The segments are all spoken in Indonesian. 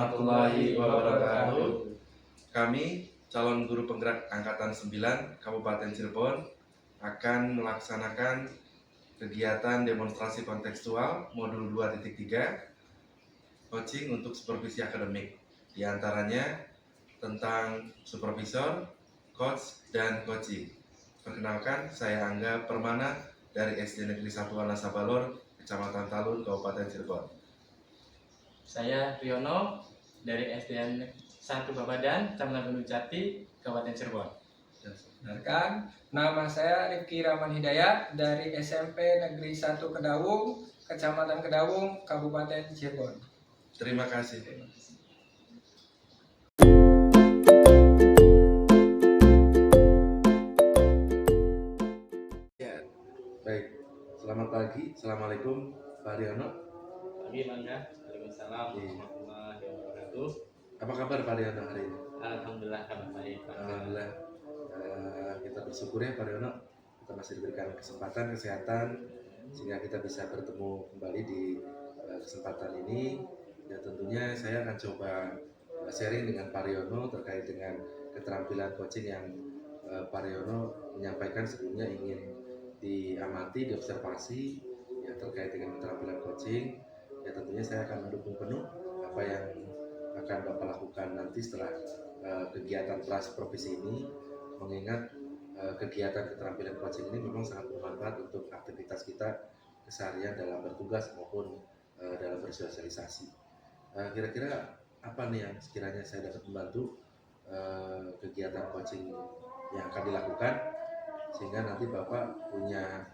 warahmatullahi wabarakatuh. Kami, calon guru penggerak Angkatan 9 Kabupaten Cirebon, akan melaksanakan kegiatan demonstrasi kontekstual modul 2.3 coaching untuk supervisi akademik. Di antaranya tentang supervisor, coach, dan coaching. Perkenalkan, saya Angga Permana dari SD Negeri 1 Wanasabalor, Kecamatan Talun, Kabupaten Cirebon. Saya Riono dari SDN 1 Babadan, Kecamatan Gunung Jati, Kabupaten Cirebon. Perkenalkan, nama saya Rifki Rahman Hidayat dari SMP Negeri 1 Kedawung, Kecamatan Kedawung, Kabupaten Cirebon. Terima kasih. Ya, baik. Selamat pagi. Assalamualaikum, Pak Riono. Pagi, Mangga. Waalaikumsalam warahmatullahi wabarakatuh. Apa kabar Pak Riono hari ini? Alhamdulillah kabar baik. Alhamdulillah. Kita bersyukur ya Pak Riono, kita masih diberikan kesempatan kesehatan sehingga kita bisa bertemu kembali di kesempatan ini. Dan tentunya saya akan coba sharing dengan Pak Riono terkait dengan keterampilan coaching yang Pak Riono menyampaikan sebelumnya ingin diamati, diobservasi ya terkait dengan keterampilan coaching. Ya tentunya saya akan mendukung penuh apa yang akan Bapak lakukan nanti setelah kegiatan prasprovisi ini, mengingat kegiatan keterampilan coaching ini memang sangat bermanfaat untuk aktivitas kita keseharian dalam bertugas maupun dalam bersosialisasi. Kira-kira apa nih yang sekiranya saya dapat membantu kegiatan coaching yang akan dilakukan sehingga nanti Bapak punya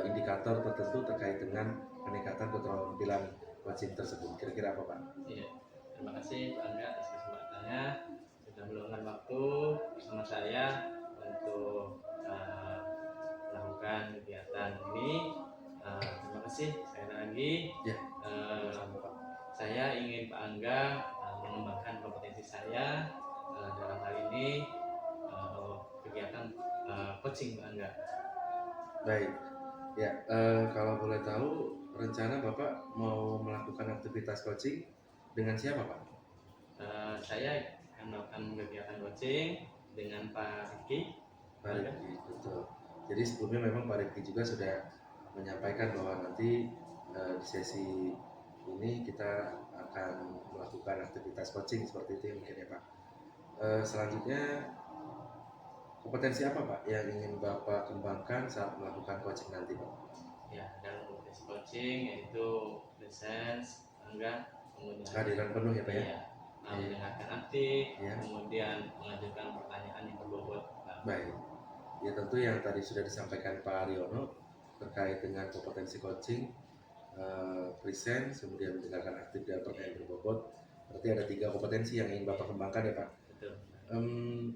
indikator tertentu terkait dengan peningkatan keterampilan coaching tersebut. Kira-kira apa Pak? Iya, terima kasih Pak Angga atas kesempatannya sudah meluangkan waktu bersama saya untuk melakukan kegiatan ini. Terima kasih sekali lagi. Ya. Saya ingin Pak Angga mengembangkan kompetensi saya dalam hal ini kegiatan coaching Pak Angga. Baik, ya kalau boleh tahu rencana Bapak mau melakukan aktivitas coaching dengan siapa Pak? Saya akan melakukan kegiatan coaching dengan Pak Rifki. Pak Rifki, betul. Jadi sebelumnya memang Pak Rifki juga sudah menyampaikan bahwa nanti di sesi ini kita akan melakukan aktivitas coaching seperti itu mungkin ya Pak. Selanjutnya kompetensi apa Pak yang ingin Bapak kembangkan saat melakukan coaching nanti Pak? Ya, dalam kompetensi coaching yaitu presence, enggak, kemudian kehadiran penuh ya Pak ya? Mendengarkan aktif, kemudian mengajukan pertanyaan yang berbobot. Baik, ya tentu yang tadi sudah disampaikan Pak Riono terkait dengan kompetensi coaching, presence, kemudian mendengarkan aktif dan pertanyaan berbobot. Berarti ada 3 kompetensi yang ingin Bapak kembangkan ya Pak? Betul.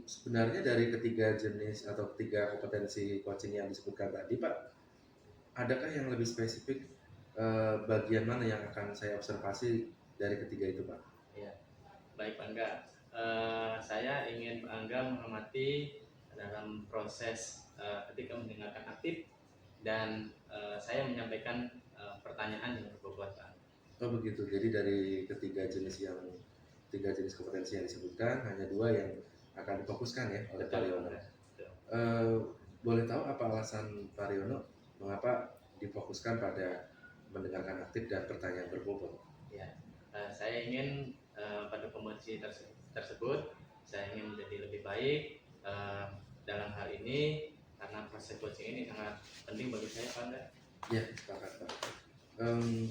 Sebenarnya dari ketiga jenis atau 3 kompetensi coaching yang disebutkan tadi Pak, adakah yang lebih spesifik bagian mana yang akan saya observasi dari ketiga itu Pak? Ya, baik Pak Angga. Saya ingin Pak Angga mengamati dalam proses ketika mendengarkan aktif dan saya menyampaikan pertanyaan yang berbobot Pak. Oh begitu. Jadi dari tiga jenis kompetensi yang disebutkan hanya 2 yang akan difokuskan ya oleh Pak Riono. Boleh tahu apa alasan Pak Riono mengapa difokuskan pada mendengarkan aktif dan pertanyaan berbobot? Ya, saya ingin pada kompetensi tersebut saya ingin menjadi lebih baik dalam hal ini karena proses coaching ini sangat penting bagi saya Pak Angga. Ya, sepakat Pak.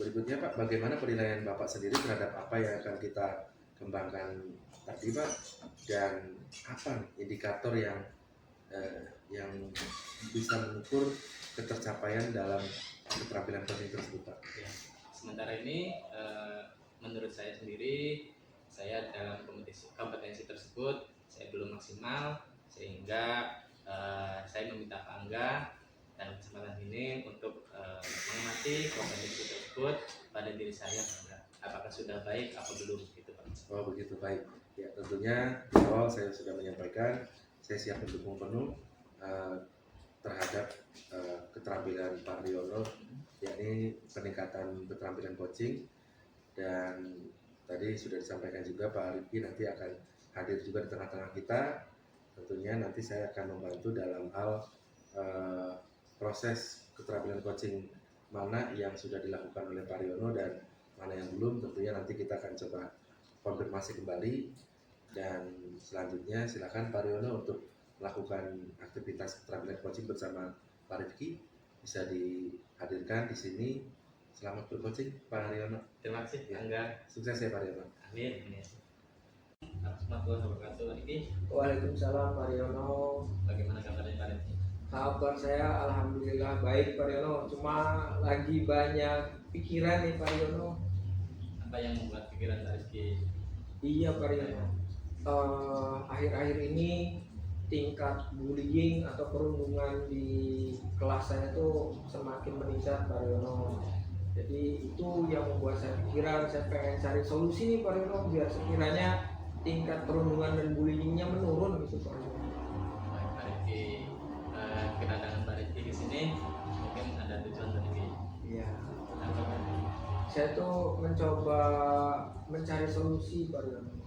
Berikutnya Pak, bagaimana penilaian Bapak sendiri terhadap apa yang akan kita kembangkan tadi Pak, dan apa indikator yang bisa mengukur ketercapaian dalam keterampilan coaching tersebut Pak? Ya, sementara ini menurut saya sendiri saya dalam kompetensi tersebut saya belum maksimal sehingga saya meminta Pak Angga dan kesempatan ini untuk mengamati kompetensi tersebut pada diri saya apakah sudah baik atau belum gitu Pak. Oh begitu, baik. Ya tentunya di awal saya sudah menyampaikan saya siap mendukung penuh terhadap keterampilan Pak Riono, yakni peningkatan keterampilan coaching, dan tadi sudah disampaikan juga Pak Rifki nanti akan hadir juga di tengah-tengah kita. Tentunya nanti saya akan membantu dalam hal proses keterampilan coaching mana yang sudah dilakukan oleh Pak Riono dan mana yang belum. Tentunya nanti kita akan coba konfirmasi kembali, dan selanjutnya silakan Pak Riono untuk melakukan aktivitas keterampilan coaching bersama Pak Rifki, bisa dihadirkan di sini. Selamat bercoaching Pak Riono. Terima kasih Ya. Angga. Sukses ya Pak Riono. Amin. Warahmatullahi wabarakatuh. Rifki, Waalaikumsalam Pak Riono. bagaimana kabarnya Pak Rifki? Kabar saya alhamdulillah baik Pak Riono. Cuma lagi banyak pikiran nih Pak Riono. Apa yang membuat pikiran Pak Rifki? Iya Pak Riono. Akhir-akhir ini tingkat bullying atau perundungan di kelas saya tuh semakin meningkat Pak Riono. Jadi itu yang membuat saya pikiran, saya pengen cari solusi nih Pak Riono biar sekiranya tingkat perundungan dan bullyingnya menurun gitu Pak Riono. Baik Pak Rifki, kedatangan Pak Rifki di sini mungkin ada tujuan Pak Rifki. Iya. Apa Pak Rifki? Saya tuh mencoba mencari solusi Pak Riono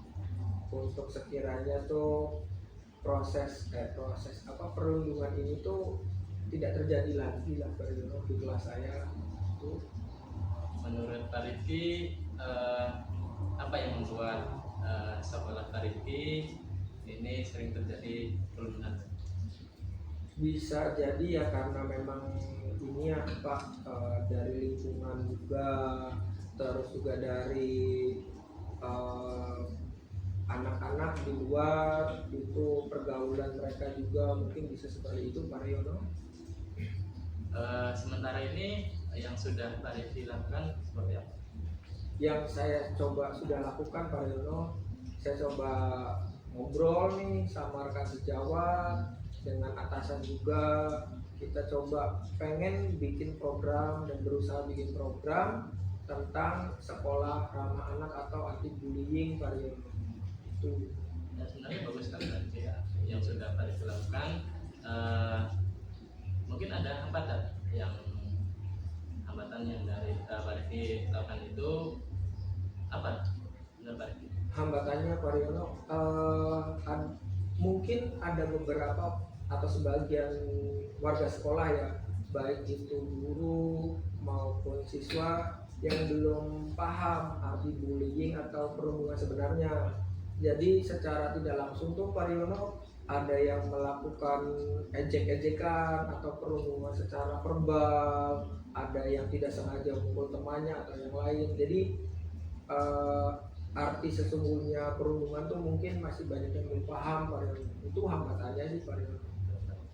untuk sekiranya tuh proses perundungan ini tuh tidak terjadi lagi lah Pak Riono di kelas saya tuh. Menurut Pak Rifki, apa yang membuat sekolah Pak Rifki ini sering terjadi perundungan? Bisa jadi ya karena memang ini ya Pak, dari lingkungan juga, terus juga dari anak-anak di luar itu, pergaulan mereka juga mungkin bisa seperti itu Pak Riono. Sementara ini yang sudah Pak Rifki lakukan seperti apa? Yang saya coba sudah lakukan Pak Riono, saya coba ngobrol nih sama rekan sejawat, dengan atasan juga. Kita coba pengen bikin program dan berusaha bikin program tentang sekolah ramah anak atau anti bullying Pak Riono. Itu Ya, sebenarnya bagus sekali Pak Rifki ya, yang sudah Pak Rifki lakukan. Mungkin ada hambatan yang dari Pak Rifki lakukan itu apa? Benar Pak Rifki? hambatannya Pak Riono, mungkin ada beberapa atau sebagian warga sekolah ya, baik itu guru maupun siswa yang belum paham arti bullying atau perundungan sebenarnya. Jadi secara tidak langsung tuh Pak Riono ada yang melakukan ejek-ejekan atau perundungan secara verbal, ada yang tidak sengaja mukul temannya atau yang lain. Jadi arti sesungguhnya perundungan tuh mungkin masih banyak yang belum paham Pak Riono. Itu hambatannya sih Pak Riono.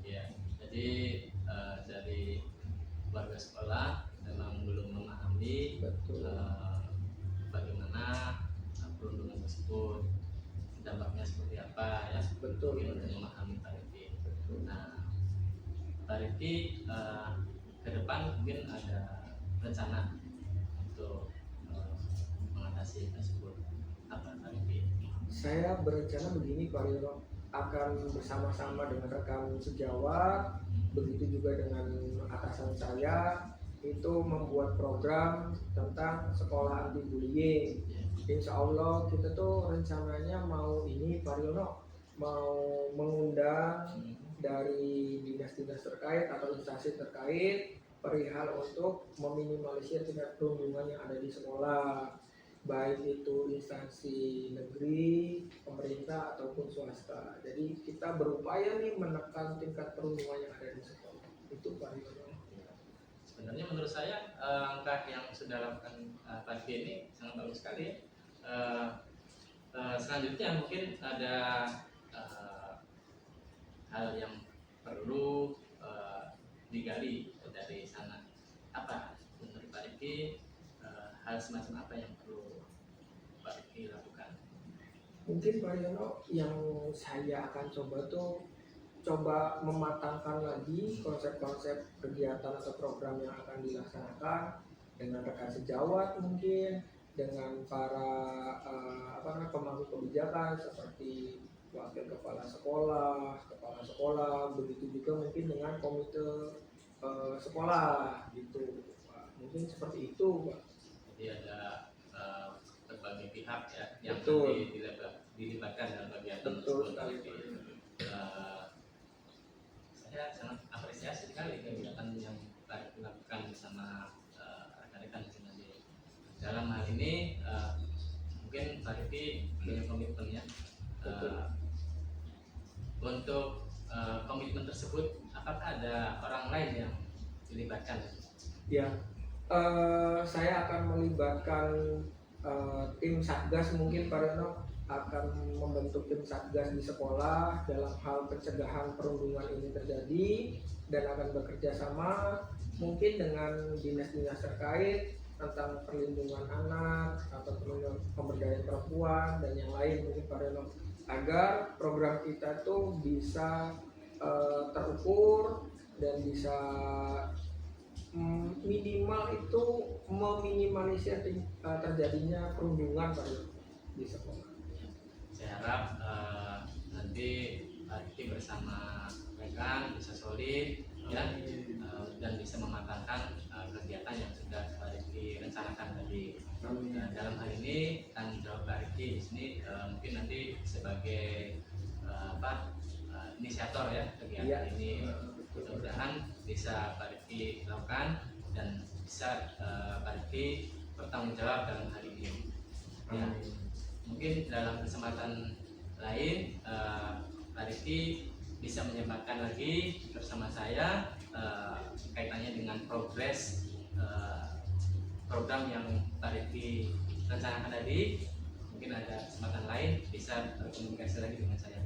Ya, jadi dari warga sekolah memang belum memahami Betul. bagaimana perundungan tersebut, dampaknya seperti apa ya. Betul. Mungkin untuk memahami Pak Rifki. Nah, Pak Rifki ke depan mungkin ada rencana untuk mengatasi tersebut. Apa Pak Rifki? Saya berencana begini Pak Riono, akan bersama-sama dengan rekan sejawat, begitu juga dengan atasan saya, itu membuat program tentang sekolah anti bullying. Insya Allah kita tuh rencananya mau ini Pak Riono, mau mengundang dari dinas-dinas terkait atau instansi terkait perihal untuk meminimalisir tingkat perundungan yang ada di sekolah, baik itu instansi negeri, pemerintah ataupun swasta. Jadi kita berupaya nih menekan tingkat perundungan yang ada di sekolah. Itu Pak Riono. Sebenarnya menurut saya langkah yang sudah lakukan Pak Rifki ini sangat bagus sekali. Selanjutnya mungkin ada hal yang perlu digali dari sana. Apa menurut Pak Rifki, hal semacam apa yang perlu Pak Rifki lakukan? Mungkin Pak Riono yang saya akan coba mematangkan lagi konsep-konsep kegiatan atau program yang akan dilaksanakan dengan rekan sejawat, mungkin dengan para pemangku kebijakan seperti wakil kepala sekolah, begitu juga mungkin dengan komite sekolah gitu Pak. Mungkin seperti itu Pak. Jadi ada berbagai pihak ya yang Betul. nanti dilibatkan dalam kegiatan Betul tersebut. sekali. Eh, saya sangat apresiasi sekali kegiatan yang Pak lakukan bersama rekan-rekan di sini. Dalam hal ini mungkin Pak Rifki punya komitmen ya untuk komitmen tersebut. Apakah ada orang lain yang dilibatkan? Ya, saya akan melibatkan tim satgas. Mungkin Pak Riono akan membentuk tim satgas di sekolah dalam hal pencegahan perundungan ini terjadi, dan akan bekerja sama mungkin dengan dinas-dinas terkait tentang perlindungan anak atau perlindungan pemberdayaan perempuan dan yang lain, mungkin Pak Riono, agar program kita tuh bisa terukur dan bisa minimal itu meminimalisir terjadinya perundungan Pak Riono di sekolah. Saya harap nanti Pak Rifki bersama rekan bisa solid ya, dan bisa mematangkan kegiatan yang sudah Pak Rifki rencanakan tadi. Dalam hal ini tanggung jawab Pak Rifki di sini mungkin nanti sebagai inisiator ya kegiatan ini. Mudah-mudahan bisa Pak Rifki lakukan dan bisa Pak Rifki bertanggung jawab dalam hal ini. Ya, mungkin dalam kesempatan lain Pak Rifki bisa menyempatkan lagi bersama saya kaitannya dengan progres program yang Pak Rifki rencanakan tadi. Mungkin ada kesempatan lain bisa berkomunikasi lagi dengan saya.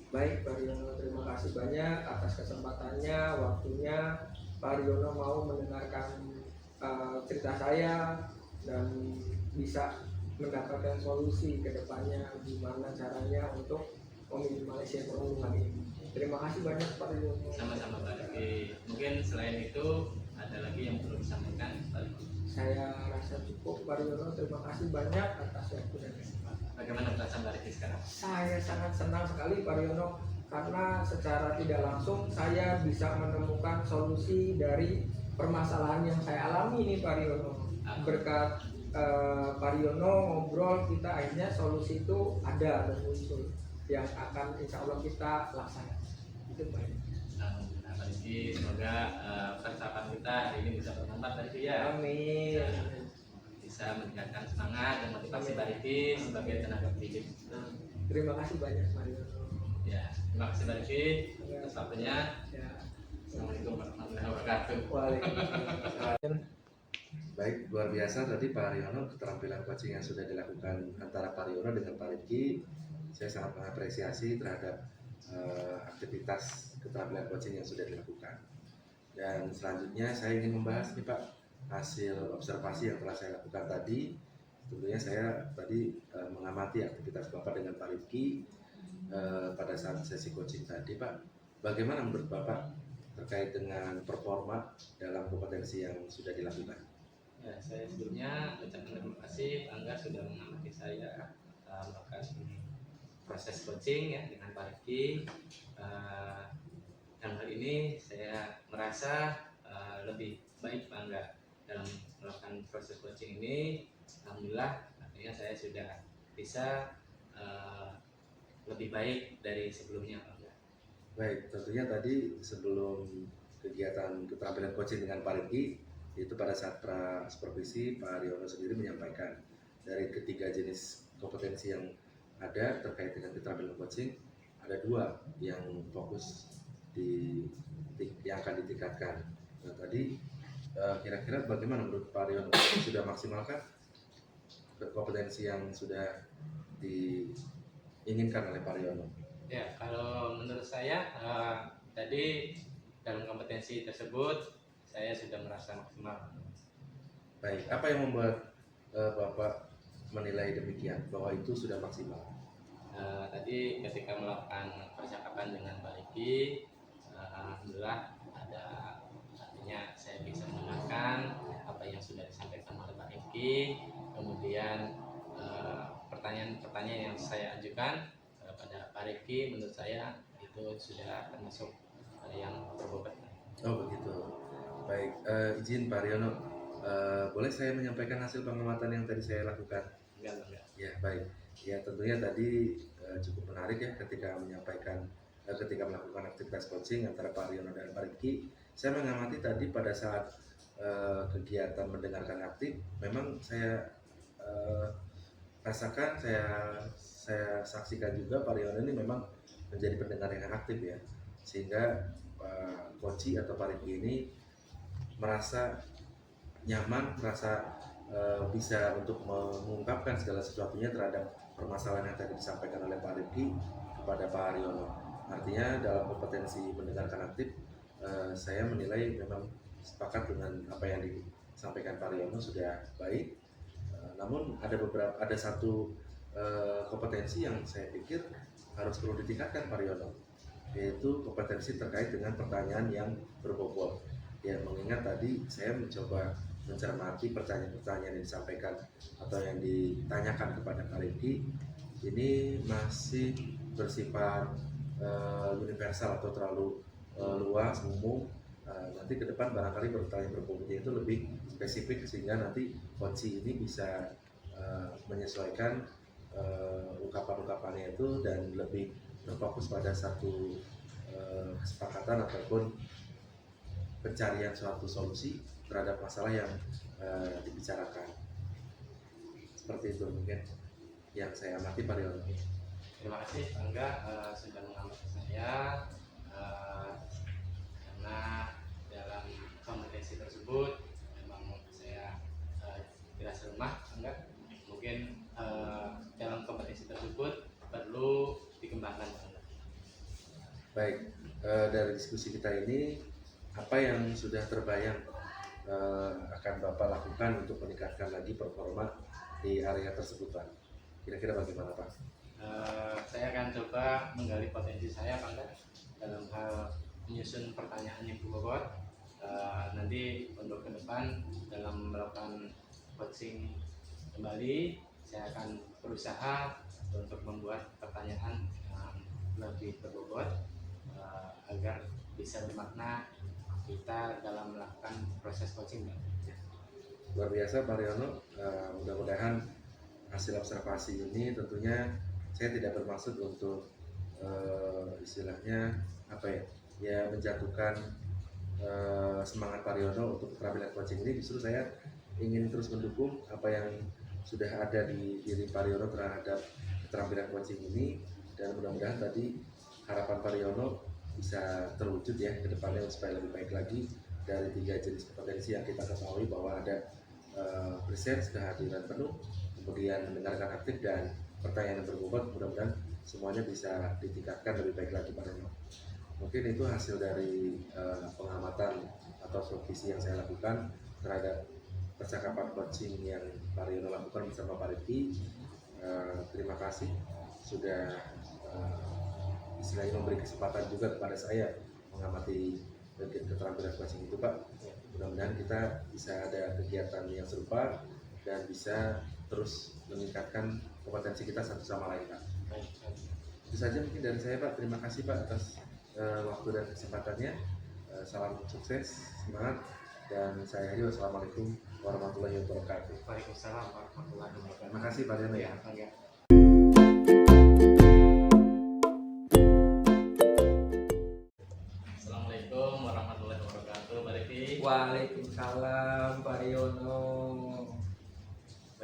Baik Pak Riono, terima kasih banyak atas kesempatannya, waktunya. Pak Riono mau mendengarkan cerita saya dan bisa mendapatkan solusi ke depannya gimana caranya untuk meminimalisir perundungan ini. Terima kasih banyak Pak Riono. Sama-sama Pak Rifki. Mungkin selain itu ada lagi yang perlu disampaikan Pak Rifki? Saya rasa cukup Pak Riono, terima kasih banyak atas waktu dan kesempatan. Bagaimana perasaan Pak Rifki sekarang? Saya sangat senang sekali Pak Riono, karena secara tidak langsung saya bisa menemukan solusi dari permasalahan yang saya alami ini Pak Riono. Berkat Pak Riono ngobrol, kita akhirnya solusi itu ada dan muncul yang akan insya Allah kita laksanakan. Itu Pak Riono. Nah, Pak Rifki, semoga percakapan kita hari ini bisa bermanfaat Pak Rifki ya. Amin. Bisa meningkatkan semangat dan motivasi Pak Rifki sebagai tenaga pendidik. Terima kasih banyak Pak Riono. Ya, terima kasih Pak Rifki atas waktunya. Ya. Assalamualaikum warahmatullahi wabarakatuh. Waalaikumsalam. Baik, luar biasa tadi Pak Haryono, keterampilan coaching yang sudah dilakukan antara Pak Haryono dengan Pak Rifki. Saya sangat mengapresiasi terhadap aktivitas keterampilan coaching yang sudah dilakukan. Dan selanjutnya saya ingin membahas nih Pak, hasil observasi yang telah saya lakukan tadi. Tentunya saya tadi mengamati aktivitas Bapak dengan Pak Rifki pada saat sesi coaching tadi Pak. Bagaimana menurut Bapak terkait dengan performa dalam kompetensi yang sudah dilakukan? Ya, saya sebelumnya ucapkan terima kasih Pak Angga sudah mengamati saya melakukan proses coaching ya dengan Pak Rifki. Dalam hal ini saya merasa lebih baik Pak Angga dalam melakukan proses coaching ini. Alhamdulillah artinya saya sudah bisa lebih baik dari sebelumnya Pak Angga. Baik, tentunya tadi sebelum kegiatan keterampilan coaching dengan Pak Rifki, itu pada saat pra-supervisi Pak Haryono sendiri menyampaikan dari ketiga jenis kompetensi yang ada terkait dengan keterampilan coaching, ada dua yang fokus yang akan ditingkatkan. Nah tadi kira-kira bagaimana menurut Pak Haryono, sudah maksimalkah kompetensi yang sudah diinginkan oleh Pak Haryono? Ya, kalau menurut saya tadi dalam kompetensi tersebut saya sudah merasa maksimal. Baik, apa yang membuat Bapak menilai demikian bahwa itu sudah maksimal? Tadi ketika melakukan percakapan dengan Pak Rifki, alhamdulillah ada artinya saya bisa mendengarkan apa yang sudah disampaikan oleh Pak Rifki. Kemudian pertanyaan-pertanyaan yang saya ajukan pada Pak Rifki menurut saya itu sudah termasuk yang berbobot. Oh begitu. Baik, izin Pak Haryono, boleh saya menyampaikan hasil pengamatan yang tadi saya lakukan? enggak. Ya, baik. Ya, tentunya tadi cukup menarik ya ketika menyampaikan ketika melakukan aktivitas coaching antara Pak Riono dan Pak Rifki. Saya mengamati tadi pada saat kegiatan mendengarkan aktif, memang saya eh, rasakan, saya saksikan juga Pak Riono ini memang menjadi pendengar yang aktif ya, sehingga Pak Koci atau Pak Rifki ini merasa nyaman, merasa bisa untuk mengungkapkan segala sesuatunya terhadap permasalahan yang tadi disampaikan oleh Pak Rifki kepada Pak Haryono. Artinya dalam kompetensi mendengarkan aktif, saya menilai memang sepakat dengan apa yang disampaikan Pak Haryono sudah baik. Namun ada satu kompetensi yang saya pikir harus perlu ditingkatkan Pak Haryono, yaitu kompetensi terkait dengan pertanyaan yang berbobot. Ya, mengingat tadi saya mencoba mencermati pertanyaan-pertanyaan yang disampaikan atau yang ditanyakan kepada Pak Rifki ini masih bersifat universal atau terlalu luas, umum. Nanti ke depan barangkali pertanyaan berbobotnya itu lebih spesifik sehingga nanti coach ini bisa menyesuaikan ungkapan-ungkapannya itu dan lebih berfokus pada satu kesepakatan ataupun pencarian suatu solusi terhadap masalah yang dibicarakan. Seperti itu mungkin yang saya amati Pak Riono. Terima kasih Pak Angga sudah mengamati saya, karena dalam kompetensi tersebut memang saya dirasa lemah Angga. Mungkin dalam kompetensi tersebut perlu dikembangkan Pak Angga. Baik, dari diskusi kita ini apa yang sudah terbayang akan Bapak lakukan untuk meningkatkan lagi performa di area tersebut Pak? Kira-kira bagaimana Pak? Saya akan coba menggali potensi saya Pak Angga dalam hal menyusun pertanyaan yang berbobot. Nanti untuk ke depan dalam melakukan coaching kembali, saya akan berusaha untuk membuat pertanyaan yang lebih berbobot agar bisa bermakna kita dalam melakukan proses coaching. Luar biasa Pak Riono, mudah-mudahan hasil observasi ini tentunya saya tidak bermaksud untuk istilahnya apa ya menjatuhkan semangat Pak Riono untuk keterampilan coaching ini. Justru saya ingin terus mendukung apa yang sudah ada di diri Pak Riono terhadap keterampilan coaching ini, dan mudah-mudahan tadi harapan Pak Riono bisa terwujud ya ke depannya supaya lebih baik lagi dari 3 jenis kompetensi yang kita ketahui bahwa ada presence, kehadiran penuh, kemudian mendengarkan aktif, dan pertanyaan yang berbobot. Mudah-mudahan semuanya bisa ditingkatkan lebih baik lagi Pak Riono. Mungkin itu hasil dari pengamatan atau supervisi yang saya lakukan terhadap percakapan coaching yang Pak Riono lakukan bersama Pak Rifki. Terima kasih sudah istilahnya memberi kesempatan juga kepada saya mengamati keterampilan coaching itu Pak. Mudah-mudahan kita bisa ada kegiatan yang serupa dan bisa terus meningkatkan kompetensi kita satu sama lain Pak. Itu saja mungkin dari saya Pak. Terima kasih Pak atas waktu dan kesempatannya. Salam sukses, semangat, dan saya akhiri. Wassalamualaikum warahmatullahi wabarakatuh. Waalaikumsalam warahmatullahi wabarakatuh. Terima kasih Pak Riono ya. Pak Angga. Assalamualaikum warahmatullahi wabarakatuh. Pak Rifki, Waalaikumsalam Pak Riono.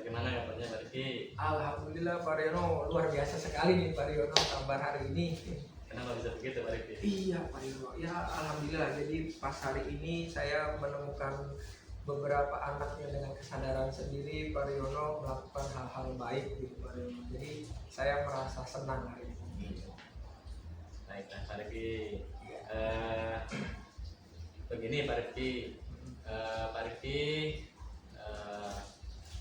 bagaimana kabarnya Pak Rifki? Alhamdulillah Pak Riono, luar biasa sekali nih Pak Riono kabar hari ini. Kenapa bisa begitu Pak Rifki? Iya Pak Riono, ya alhamdulillah. Jadi pas hari ini saya menemukan beberapa anak yang dengan kesadaran sendiri Pak Riono melakukan hal-hal baik gitu Pak Riono. Jadi saya merasa senang hari ini. Baiklah Pak Rifki. Begini Pak Rifki, Pak Rifki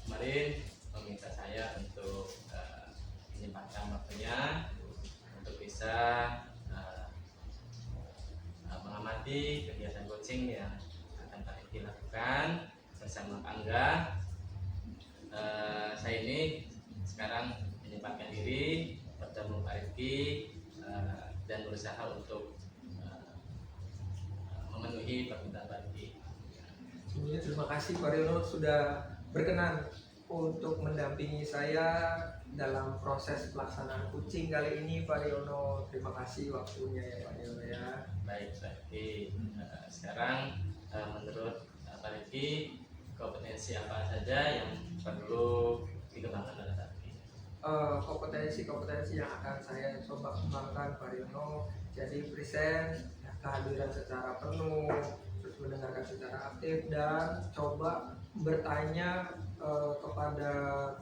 kemarin meminta saya untuk menyempatkan waktunya untuk bisa mengamati kegiatan coaching yang akan Pak Rifki lakukan bersama Pak Angga. Saya ini sekarang menyempatkan diri bertemu Pak Rifki dan berusaha untuk memenuhi permintaan Pak Rifki. Sebelumnya terima kasih Pak Riono sudah berkenan untuk mendampingi saya dalam proses pelaksanaan coaching kali ini, Pak Riono. Terima kasih waktunya ya Pak Riono ya. Baik, berarti sekarang menurut Pak Rifki, kompetensi apa saja yang perlu dikembangkan pada saat ini? Kompetensi yang akan saya coba kembangkan Pak Riono, jadi present, kehadiran secara penuh, terus mendengarkan secara aktif, dan coba bertanya kepada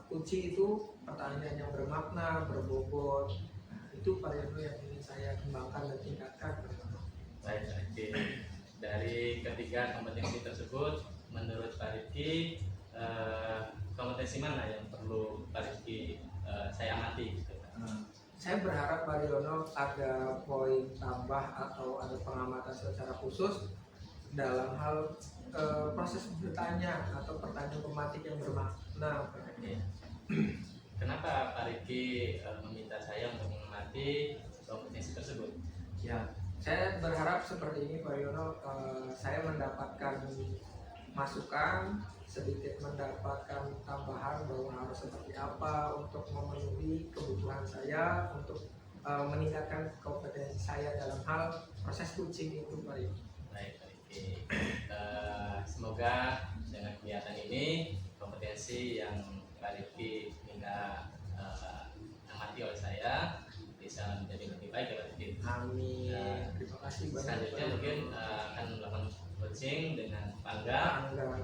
kunci itu pertanyaan yang bermakna, berbobot. Nah, itu Pak Riono yang ingin saya kembangkan dan tingkatkan. Baik, berarti dari ketiga kompetensi tersebut, menurut Pak Rifki, kompetensi mana yang perlu Pak Rifki saya amati gitu? Saya berharap Pak Riono ada poin tambah atau ada pengamatan secara khusus dalam hal proses bertanya atau pertanyaan tematik yang bermakna. Iya. Kenapa Pak Rifki meminta saya untuk mengamati kompetensi tersebut? Ya, saya berharap seperti ini Pak Riono, saya mendapatkan masukan, sedikit mendapatkan tambahan bahwa harus seperti apa untuk memenuhi kebutuhan saya, untuk meningkatkan kompetensi saya dalam hal proses coaching itu Pak Riono. Baik, Pak Rifki. Semoga dengan kegiatan ini kompetensi yang Pak Rifki minta amati oleh saya bisa menjadi lebih baik ya Pak Rifki. Amin. Nah, Terima kasih banyak. Selanjutnya mungkin akan melakukan coaching dengan Pak Angga.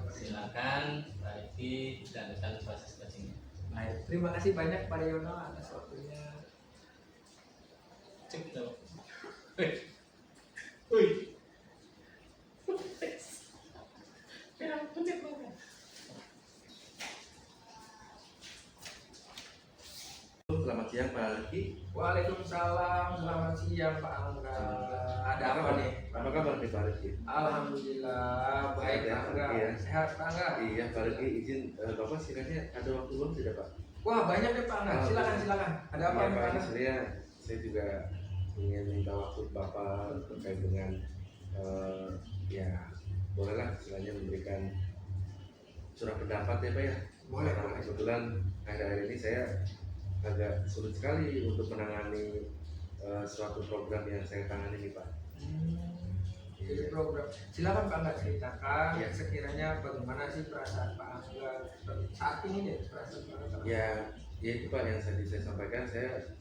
Silakan Pak Rifki lanjutkan proses coachingnya. Baik, terima kasih banyak Pak Riono atas waktunya. Cek dong. Wih. Selamat siang Pak Rifki. Waalaikumsalam, selamat siang Pak Angga. Ada apa nih? Apa kabar nih Pak Rifki? Alhamdulillah baik Sehat ya? Pak Angga. Iya. Sehat Pak Angga. Iya Pak Rifki, izin Bapak sekiranya ada waktu luang tidak Pak? Wah banyak deh Pak Angga. Silakan. Ada apa Iya, nih Pak Pak? Angga? Sebenarnya saya juga ingin minta waktu Bapak terkait dengan ya bolehlah istilahnya memberikan surat pendapat ya Pak ya. Boleh. Karena kebetulan akhir-akhir ini saya agak sulit sekali untuk menangani suatu program yang saya tangani nih Pak. Jadi program. Silakan Pak Angga ceritakan Iya. sekiranya bagaimana sih perasaan Pak Angga saat ini deh perasaan Pak Angga. Ya itu Pak yang tadi saya sampaikan, saya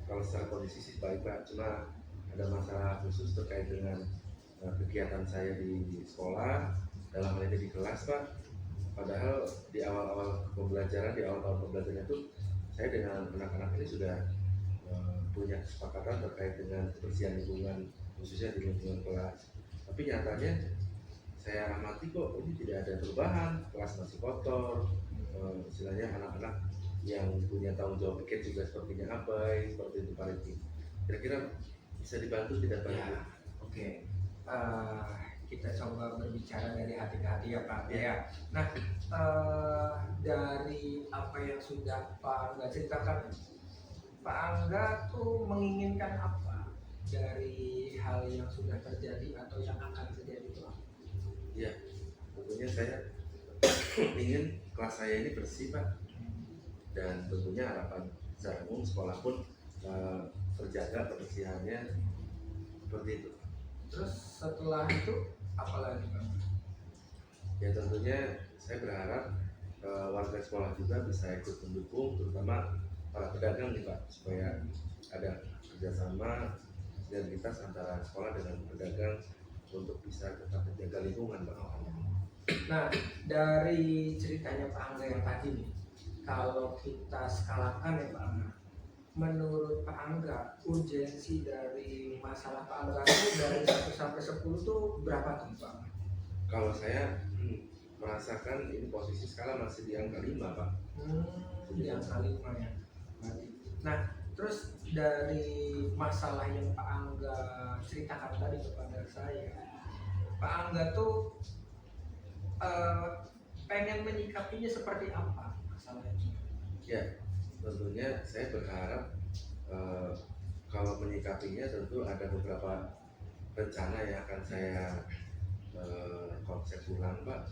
kalau secara kondisi sih baik Pak, cuma ada masalah khusus terkait dengan kegiatan saya di sekolah, dalam hal ini di kelas Pak. Padahal di awal-awal pembelajaran, di awal tahun pembelajaran itu saya dengan anak-anak ini sudah punya kesepakatan terkait dengan kebersihan lingkungan, khususnya di lingkungan kelas. Tapi nyatanya saya amati kok ini tidak ada perubahan, kelas masih kotor, istilahnya anak-anak yang punya tanggung jawab pikir juga sepertinya abai, seperti itu Pak Rifki. Kira-kira bisa dibantu tidak Pak Rifki? Ya, oke. Kita coba berbicara dari hati ke hati ya Pak ya. Nah, dari apa yang sudah Pak Angga ceritakan, Pak Angga tuh menginginkan apa dari hal yang sudah terjadi atau yang akan terjadi itu? Ya, tentunya saya ingin kelas saya ini bersih Pak, dan tentunya harapan secara umum sekolah pun terjaga kebersihannya seperti itu. Terus setelah itu apa lagi Pak? Ya tentunya saya berharap warga sekolah juga bisa ikut mendukung, terutama para pedagang nih Pak, supaya ada kerjasama sinergitas antara sekolah dengan pedagang untuk bisa tetap menjaga lingkungan Pak. Nah, dari ceritanya Pak Angga yang tadi nih, kalau kita skalakan ya Pak Angga, menurut Pak Angga, urgensi dari masalah Pak Angga itu dari 1 sampai 10 tuh berapa tuh Pak Angga? Kalau saya merasakan ini posisi skala masih di angka 5 Pak. Yang kelima ya. Nah, terus dari masalah yang Pak Angga ceritakan tadi kepada saya, Pak Angga tuh pengen menyikapinya seperti apa masalahnya? Ya, tentunya saya berharap kalau menyikapinya tentu ada beberapa rencana yang akan saya konsep ulang Pak.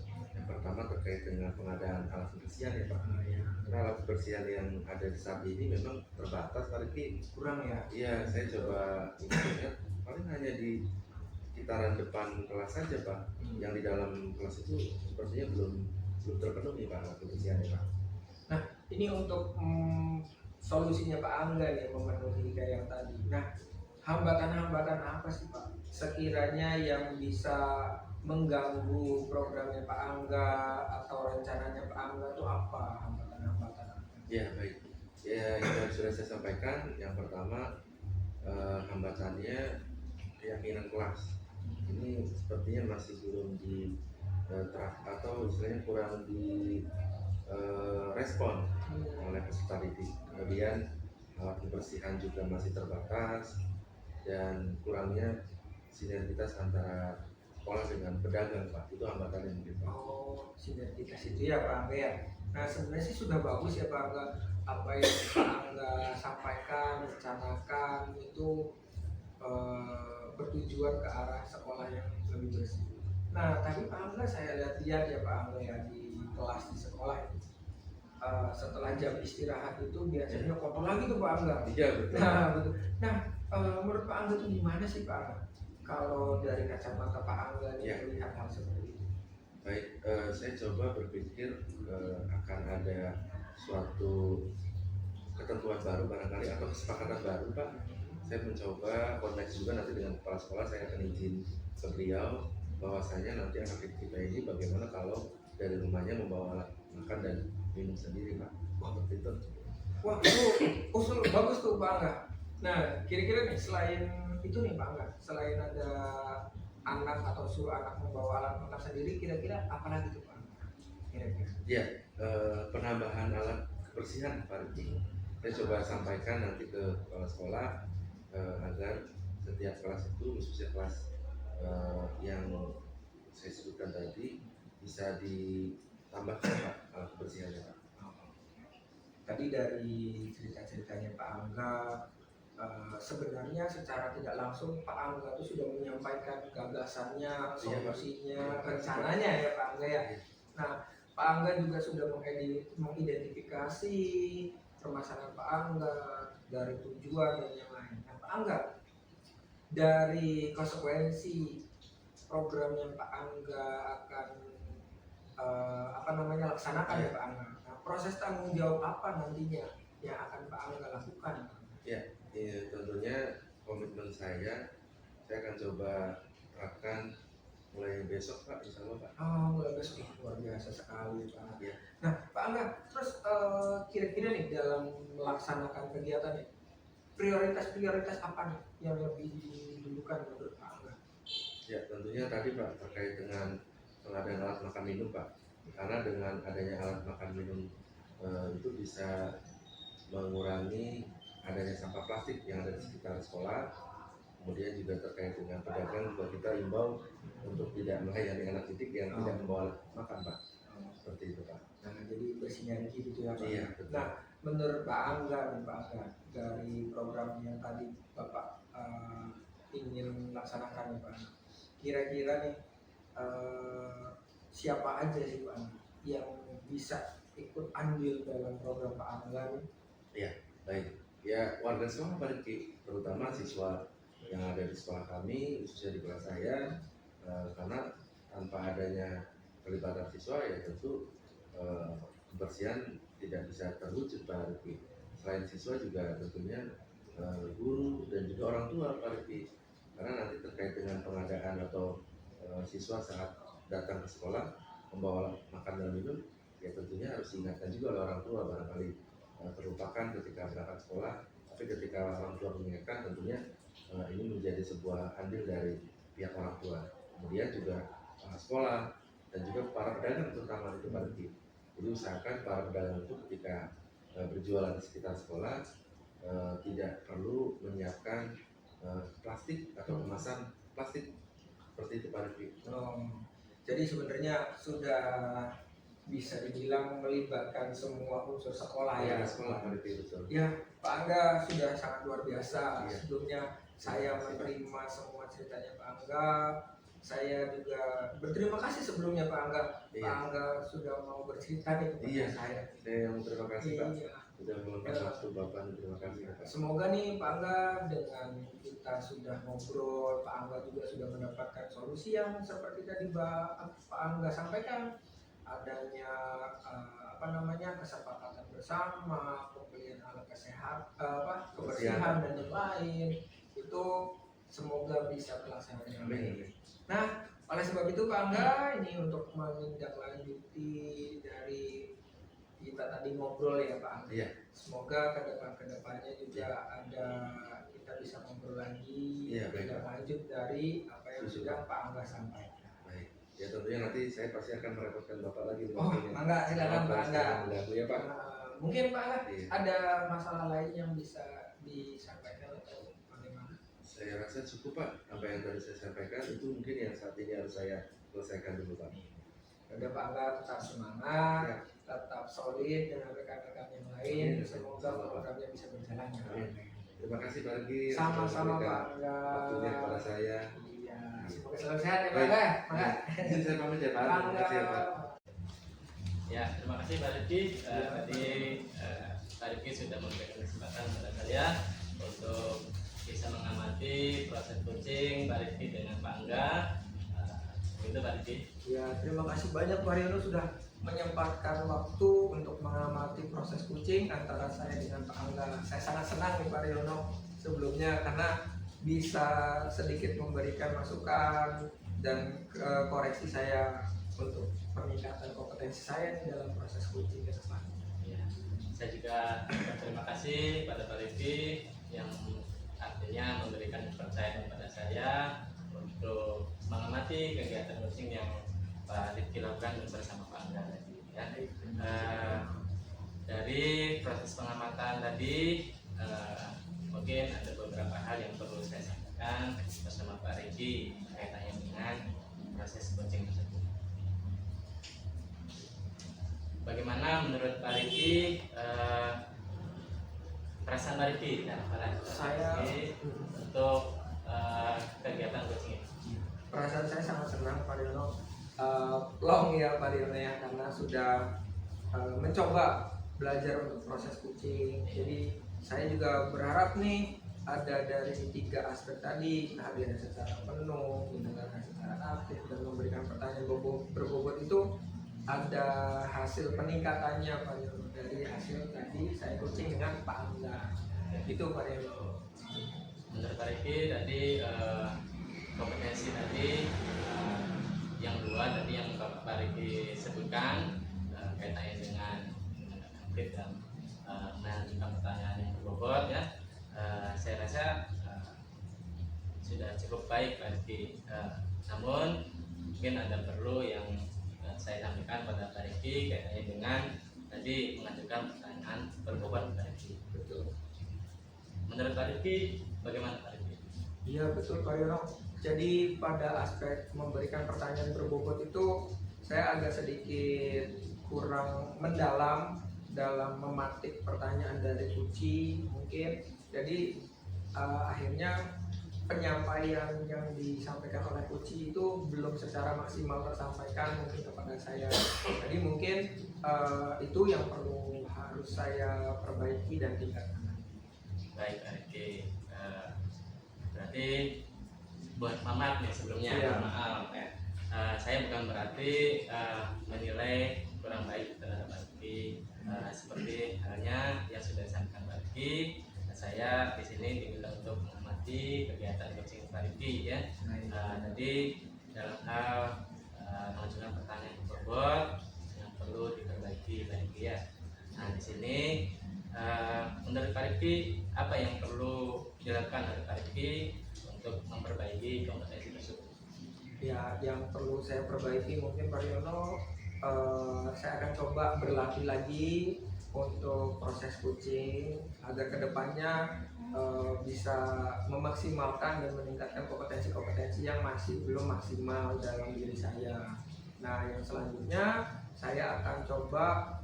Yang pertama terkait dengan pengadaan alat kebersihan ya Pak. Ya, Karena alat kebersihan yang ada di Sapi ini memang terbatas Pak Riki. kurang ya. Iya, saya coba ingat paling hanya di sekitaran depan kelas saja Pak. Yang di dalam kelas itu sepertinya belum terpenuhi Pak alat kebersihannya Pak. Nah, ini untuk solusinya Pak Angga nih memenuhi kayak yang tadi. Nah, hambatan-hambatan apa sih Pak sekiranya yang bisa mengganggu programnya Pak Angga atau rencananya Pak Angga itu apa hambatan-hambatan apa? Ya baik, ya yang sudah saya sampaikan. Yang pertama hambatannya keyakinan kelas. Ini sepertinya masih belum di atau istilahnya kurang di respon oleh peserta didik. Kemudian alat kebersihan juga masih terbatas dan kurangnya sinergitas antara sekolah dengan pedagang Pak. Itu hambatan yang mungkin Pak. Oh, sinergitas itu ya Pak Angga ya. Nah, sebenarnya sih sudah bagus ya Pak Angga, apa yang Pak Angga sampaikan, rencanakan itu bertujuan ke arah sekolah yang lebih bersih. Nah, tadi Pak Angga saya lihat ya Pak Angga ya di kelas di sekolah itu. Setelah jam istirahat itu biasanya kotor lagi tuh Pak Angga. Iya betul. Nah, betul. Nah, menurut Pak Angga itu gimana sih Pak Angga? Kalau dari kacamata Pak Angga nih melihat hal seperti itu. Baik, saya coba berpikir akan ada suatu ketentuan baru barangkali atau kesepakatan baru Pak. Saya mencoba koordinasi juga nanti dengan kepala sekolah. Saya akan izin ke beliau bahwasanya nanti anak kita ini bagaimana kalau dari rumahnya membawa alat makan dan minum sendiri Pak. Seperti itu. Wah, itu usul bagus tuh Pak Angga. Nah, kira-kira nih selain itu nih Pak Angga, selain ada anak atau suruh anak membawa alat makan sendiri, kira-kira apa lagi tuh Pak Angga? Kira-kira. Ya, penambahan alat kebersihan Pak Riki. Saya coba sampaikan nanti ke kepala sekolah agar setiap kelas itu khususnya kelas yang saya sebutkan tadi bisa ditambahkan Pak alat kebersihannya Pak. Tadi dari cerita-ceritanya Pak Angga, sebenarnya secara tidak langsung Pak Angga itu sudah menyampaikan gagasannya, solusinya, rencananya ya Pak Angga ya. Nah, Pak Angga juga sudah mengidentifikasi permasalahan Pak Angga dari tujuan dan yang lain. Nah, Pak Angga, dari konsekuensi program yang Pak Angga akan laksanakan ya Pak Angga. Nah, proses tanggung jawab apa nantinya yang akan Pak Angga lakukan? Ya, tentunya komitmen saya akan coba terapkan mulai besok Pak, insya Allah Pak. Oh, mulai besok luar biasa sekali Pak. Ya. Nah, Pak Angga, terus kira-kira nih dalam melaksanakan kegiatan nih, prioritas apa nih yang lebih didulukan menurut Pak Angga? Ya, tentunya tadi Pak terkait dengan pengadaan alat makan minum Pak. Karena dengan adanya alat makan minum itu bisa mengurangi adanya sampah plastik yang ada di sekitar sekolah. Kemudian juga terkait dengan pedagang juga kita imbau untuk tidak melayani anak didik yang tidak membawa makan Pak. Seperti itu Pak. Nah, jadi bersinergi gitu ya Pak. Iya, betul. Nah, menurut Pak Angga nih Pak Angga, dari program yang tadi Bapak ingin laksanakan nih Pak Angga, kira-kira nih siapa aja sih Pak Angga yang bisa ikut andil dalam program Pak Angga nih? Iya, baik. Ya, warga sekolah Pak Riki, terutama siswa yang ada di sekolah kami, khususnya di kelas saya, karena tanpa adanya pelibatan siswa ya tentu kebersihan tidak bisa terwujud Pak Riki. Selain siswa juga tentunya guru dan juga orang tua Pak Riki. Karena nanti terkait dengan pengadaan atau siswa saat datang ke sekolah membawa makan dan minum, ya tentunya harus diingatkan juga oleh orang tua, barangkali terlupakan ketika berangkat sekolah, tapi ketika orang tua mengingatkan tentunya ini menjadi sebuah andil dari pihak orang tua. Kemudian juga sekolah dan juga para pedagang terutama itu Pak Riki. Jadi usahakan para pedagang itu ketika berjualan di sekitar sekolah tidak perlu menyiapkan plastik atau kemasan plastik seperti itu Pak Riki. Jadi sebenarnya sudah bisa dibilang melibatkan semua unsur sekolah ya. Sekolah Pak Riki, betul. Ya, Pak Angga sudah sangat luar biasa. Iya. Sebelumnya saya menerima semua ceritanya Pak Angga. saya juga berterima kasih sebelumnya Pak Angga. Pak Iya, Angga sudah mau bercerita nih kepada iya, saya. saya yang terima kasih Pak. Iya. Sudah meluangkan waktu Bapak, terima kasih Pak. Semoga nih Pak Angga dengan kita sudah ngobrol, Pak Angga juga sudah mendapatkan solusi yang seperti tadi Pak Angga sampaikan, adanya kesepakatan bersama, pembelian alat kebersihan dan yang lain itu semoga bisa terlaksana dengan baik. Amin. Nah, oleh sebab itu Pak Angga ini untuk menindaklanjuti dari kita tadi ngobrol ya Pak Angga. Iya. Semoga kedepannya juga ada kita bisa ngobrol lagi Iya, baik, tidak Pak. lanjut dari apa yang sudah Pak Angga sampaikan. Baik. Ya tentunya nanti saya pasti akan merepotkan Bapak lagi. Oh, Angga silakan Pak Angga. Ya Pak. Mungkin Pak Angga Iya. ada masalah lain yang bisa disampaikan atau bagaimana? Saya rasa cukup Pak. Apa yang tadi saya sampaikan itu mungkin yang saat ini harus saya selesaikan dulu Pak. Udah Pak Angga tetap semangat, Ya. tetap solid dengan rekan-rekan yang lain. Amin. Semoga programnya bisa berjalan dengan Amin. baik. Terima kasih Pak Regi. Sama-sama sudah Pak memberikan Angga. waktunya kepada saya. Iya, semoga selalu sehat ya Pak Baik. Angga. Mangga. Izin saya pamit ya Pak. Pak Terima kasih ya Pak. Ya, terima kasih Pak Rifki. Ya, Tadi Pak Rifki sudah memberikan kesempatan kepada saya untuk bisa mengamati proses coaching Pak Rifki dengan Pak Angga. Itu Pak Rifki. Ya, terima kasih banyak Pak Riono sudah menyempatkan waktu untuk mengamati proses coaching antara saya dengan Pak Angga. Saya sangat senang nih Pak Riono sebelumnya karena bisa sedikit memberikan masukan dan koreksi saya untuk peningkatan kompetensi saya di dalam proses coaching ke depan. Ya, saya juga berterima kasih pada Pak Rifki yang artinya memberikan kepercayaan kepada saya untuk mengamati kegiatan coaching yang Pak Rifki lakukan bersama Pak Angga tadi. Ya. Dari proses pengamatan tadi mungkin ada beberapa hal yang perlu saya sampaikan bersama Pak Rifki kaitannya dengan proses coaching tersebut. Bagaimana menurut Pak Rifki perasaan Pak Rifki dan para Saya untuk kegiatan coaching ini? perasaan saya sangat senang Pak Riono. Long ya Pak Riono ya karena sudah mencoba belajar untuk proses coaching. Jadi saya juga berharap nih ada dari 3 aspek tadi, kehadiran secara penuh, mendengarkan secara aktif dan memberikan pertanyaan berbobot itu ada hasil peningkatannya Pak Riono dari hasil tadi saya coaching dengan Pak Angga. Itu Pak Riono. Menurut Pak Rifki tadi kompetensi tadi yang 2 tadi yang Pak Rifki sebutkan kaitannya dengan aktif dan mengajukan pertanyaan yang berbobot ya. Saya rasa sudah cukup baik Pak Rifki. Namun mungkin ada perlu yang saya sampaikan pada Pak Rifki kaitannya dengan tadi mengajukan pertanyaan berbobot Pak Rifki. Betul. Menurut Pak Rifki bagaimana Pak Rifki? Iya betul Pak Riono. Jadi pada aspek memberikan pertanyaan berbobot itu saya agak sedikit kurang mendalam dalam mematik pertanyaan dari Uci mungkin. Jadi akhirnya penyampaian yang disampaikan oleh Uci itu belum secara maksimal tersampaikan mungkin kepada saya. Jadi mungkin itu yang perlu harus saya perbaiki dan tingkatkan. Baik Pak Rifki. Berarti buat maaf nih sebelumnya, Iya. maaf ya. Saya bukan berarti menilai kurang baik terhadap Pak Rifki. Seperti halnya yang sudah disampaikan Pak Rifki, saya di sini diminta untuk mengamati kegiatan coaching Pak Rifki ya. Jadi dalam hal mengajukan pertanyaan yang berbobot yang perlu diperbaiki lagi ya. Nah di sini menurut Pak Rifki apa yang perlu dilakukan oleh Pak Rifki untuk memperbaiki kompetensi tersebut? Ya, yang perlu saya perbaiki mungkin Pak Riono, saya akan coba berlatih lagi untuk proses coaching agar kedepannya bisa memaksimalkan dan meningkatkan kompetensi-kompetensi yang masih belum maksimal dalam diri saya. Nah, yang selanjutnya saya akan coba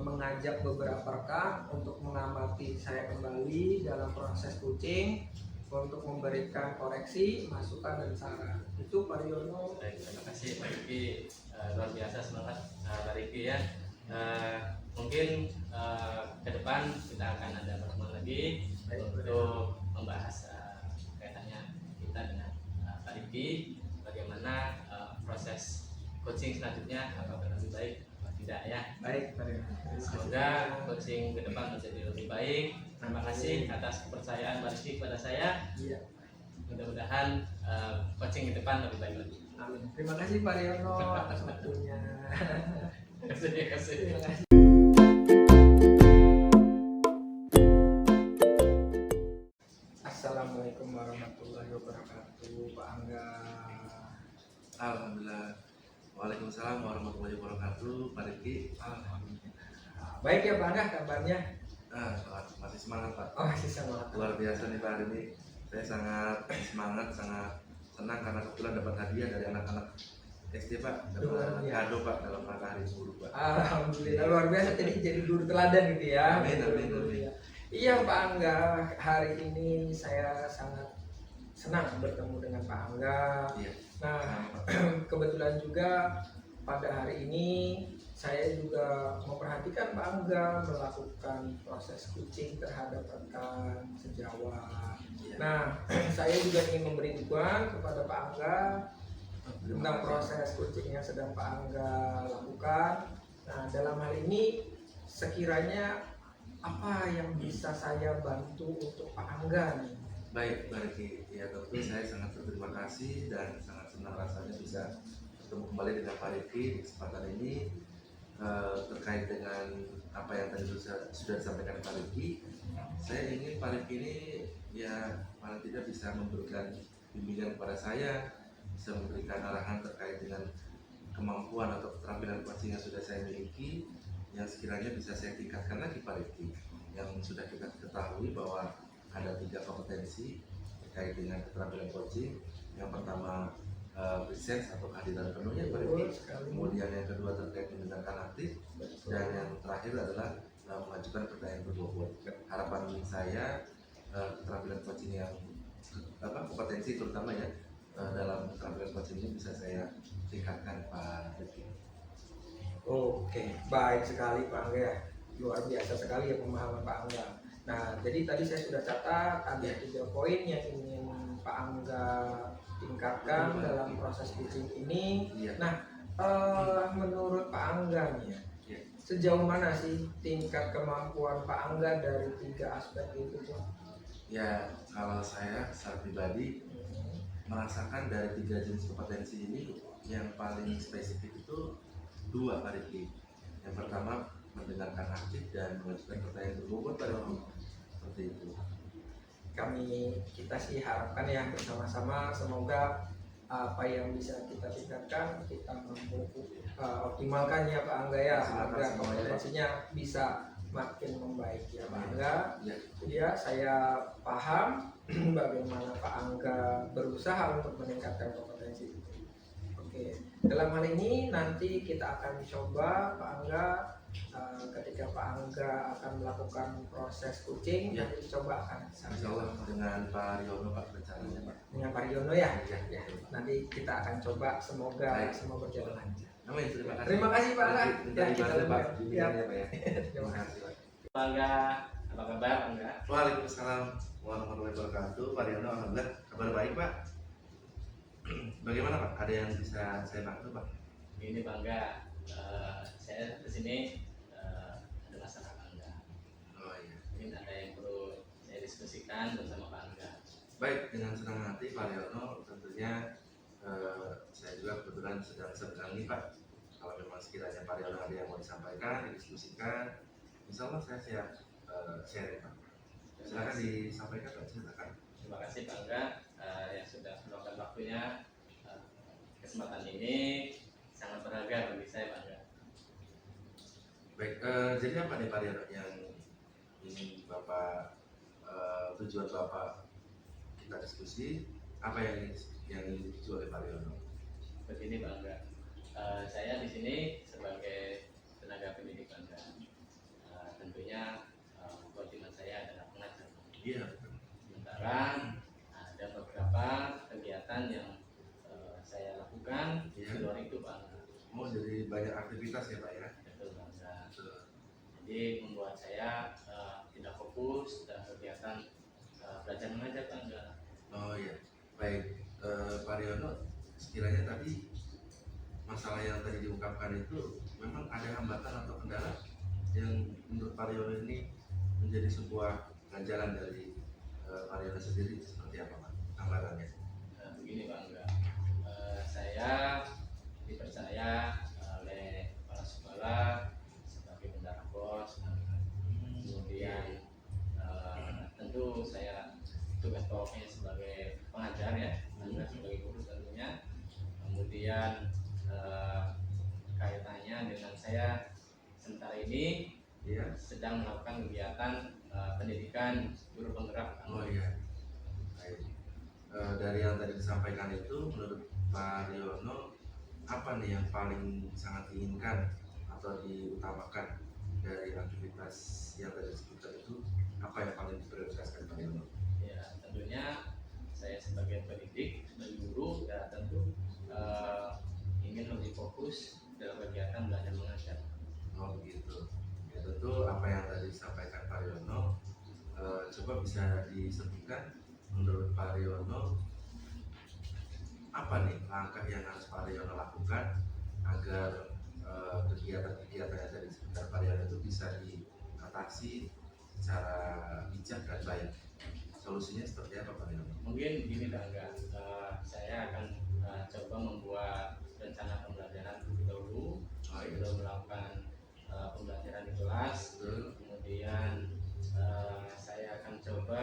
mengajak beberapa rekan untuk mengamati saya kembali dalam proses coaching untuk memberikan koreksi, masukan dan saran. Itu Pak Riono. Baik, terima kasih Pak Riki. Luar biasa semangat Pak Riki ya. Mungkin ke depan kita akan ada pertemuan lagi untuk membahas kaitannya kita dengan Pak Riki, bagaimana proses coaching selanjutnya, apakah lebih baik atau tidak ya. Baik, Pak Riono. Semoga coaching ke depan menjadi lebih baik. Terima kasih atas kepercayaan Pak Riki kepada saya. Iya. Mudah-mudahan coaching ke depan lebih baik lagi. Amin. Terima kasih Pak Riono atas waktunya. Terima kasih. Terima kasih. Assalamualaikum warahmatullahi wabarakatuh, Pak Angga. Alhamdulillah. Waalaikumsalam warahmatullahi wabarakatuh. Pak Riki. Baik ya Pak Angga kabarnya? Masih semangat Pak. Oh masih semangat. Luar biasa nih Pak hari ini. Saya sangat semangat, sangat senang karena kebetulan dapat hadiah dari anak-anak SD Pak. Luar Dapat biasa. kado Pak dalam rangka hari guru Pak. Alhamdulillah luar biasa, jadi guru teladan gitu ya. Amin, amin, amin. Iya Pak Angga, hari ini saya sangat senang bertemu dengan Pak Angga. Iya. Nah Sama, Pak. kebetulan juga pada hari ini saya juga memperhatikan Pak Angga melakukan proses coaching terhadap rekan sejawat. Iya. Nah saya juga ingin memberi dukungan kepada Pak Angga Terima tentang kasih. proses coaching yang sedang Pak Angga lakukan. Nah dalam hal ini sekiranya apa yang bisa saya bantu untuk Pak Angga nih? Baik, Pak Riki. Ya tentu saya sangat berterima kasih dan sangat senang rasanya bisa bertemu kembali dengan Pak Riki di kesempatan ini terkait dengan apa yang tadi sudah disampaikan Pak Riki. Saya ingin Pak Riki ini ya paling tidak bisa memberikan bimbingan kepada saya, bisa memberikan arahan terkait dengan kemampuan atau keterampilan coaching yang sudah saya miliki, yang sekiranya bisa saya tingkatkan lagi Pak Riki. Yang sudah kita ketahui bahwa ada 3 kompetensi terkait dengan keterampilan coaching. Yang pertama presence atau kehadiran penuhnya Pak Riki. Kemudian yang kedua terkait mendengarkan aktif, dan yang terakhir adalah mengajukan pertanyaan berbobot. Harapan saya keterampilan coaching yang kompetensi terutama ya dalam keterampilan coaching ini bisa saya tingkatkan Pak Riki. Oke, baik sekali Pak Angga ya. Luar biasa sekali ya pemahaman Pak Angga. Nah, jadi tadi saya sudah catat ada 3 poin yang ingin Pak Angga tingkatkan dalam proses coaching ini. Iya. Nah, menurut Pak Angga nih ya, Iya. sejauh mana sih tingkat kemampuan Pak Angga dari 3 aspek itu Pak? Ya, kalau saya secara pribadi merasakan dari 3 jenis kompetensi ini yang paling spesifik itu 2 Pak Riki. Yang pertama mendengarkan aktif dan mengajukan pertanyaan berbobot Pak Riki. Seperti itu. Kita sih harapkan ya bersama-sama semoga apa yang bisa kita tingkatkan kita mampu optimalkan ya Pak Angga ya, agar kompetensinya bisa makin membaik ya Pak Angga. Ya. Ya, saya paham bagaimana Pak Angga berusaha untuk meningkatkan kompetensi itu. Oke, dalam hal ini nanti kita akan coba Pak Angga ketika Pak Angga akan melakukan proses coaching, Ya. nanti coba akan Insya Allah dengan Pak Riono Pak rencananya Pak. dengan Pak Riono ya. Ya. Ya, nanti kita akan coba, semoga Baik. semua berjalan lancar. Amin, terima kasih. Terima kasih Pak Angga. Minta Ya, kita dibantu Pak lihat. bimbingannya Pak ya. Terima Terima kasih. kasih Pak. Bangga, apa kabar Bangga? Waalaikumsalam warahmatullahi wabarakatuh. Pak Riono, alhamdulillah kabar baik Pak. Bagaimana Pak? Ada yang bisa saya bantu Pak? Ini Bangga, saya kesini ada masalah Bangga. Oh iya. Mungkin ada yang perlu saya diskusikan bersama Pak Angga. Baik, dengan senang hati Pak Riono. Tentunya saya juga kebetulan sedang ini Pak. Kalau memang sekiranya Pak Riono ada yang mau disampaikan, didiskusikan, insya Allah saya siap sharing Pak. Silakan disampaikan Pak, silakan. Terima kasih Pak Angga yang sudah meluangkan waktunya. Kesempatan ini sangat berharga bagi saya Pak Angga. Baik, jadi apa nih Pak Riono yang ingin Bapak tujuan Bapak kita diskusi, apa yang ingin dituju oleh Pak Riono? Begini Pak Angga, saya di sini sebagai tenaga pendidik Pak Angga. Tentunya kewajiban saya adalah pengajar. Iya. Sementara Oh, jadi banyak aktivitas ya Pak ya? Betul Bangga. Betul. Jadi membuat saya tidak fokus dan kegiatan belajar mengajar Bangga. Oh iya, baik. Pak Riono, sekiranya tadi masalah yang tadi diungkapkan itu memang ada hambatan atau kendala yang menurut Pak Riono ini menjadi sebuah ganjalan dari Pak Riono sendiri, seperti apa Pak hambatannya? Begini Bangga, saya dipercaya oleh kepala sekolah sebagai bendahara BOS. Kemudian tentu saya tugas pokoknya sebagai pengajar ya, pengajar sebagai guru tentunya. Kemudian kaitannya dengan saya sementara ini Iya. sedang melakukan kegiatan pendidikan guru penggerak. Oh iya. Baik. Dari yang tadi disampaikan itu, menurut Pak Riono, apa nih yang paling sangat diinginkan atau diutamakan dari aktivitas yang tadi disebutkan itu? Apa yang paling diprioritaskan Pak Riono? Ya tentunya saya sebagai pendidik, sebagai guru ya tentu ingin lebih fokus dalam kegiatan belajar mengajar. Oh begitu. Ya tentu apa yang tadi disampaikan Pak Riono, coba bisa disebutkan menurut Pak Riono apa nih langkah yang harus Pak Riono lakukan agar kegiatan-kegiatan yang tadi disebutkan Pak Riono itu bisa diatasi secara bijak dan baik. Solusinya seperti apa Pak Riono? Mungkin begini Bangga, saya akan coba membuat rencana pembelajaran terlebih dahulu sebelum melakukan pembelajaran di kelas. Kemudian saya akan coba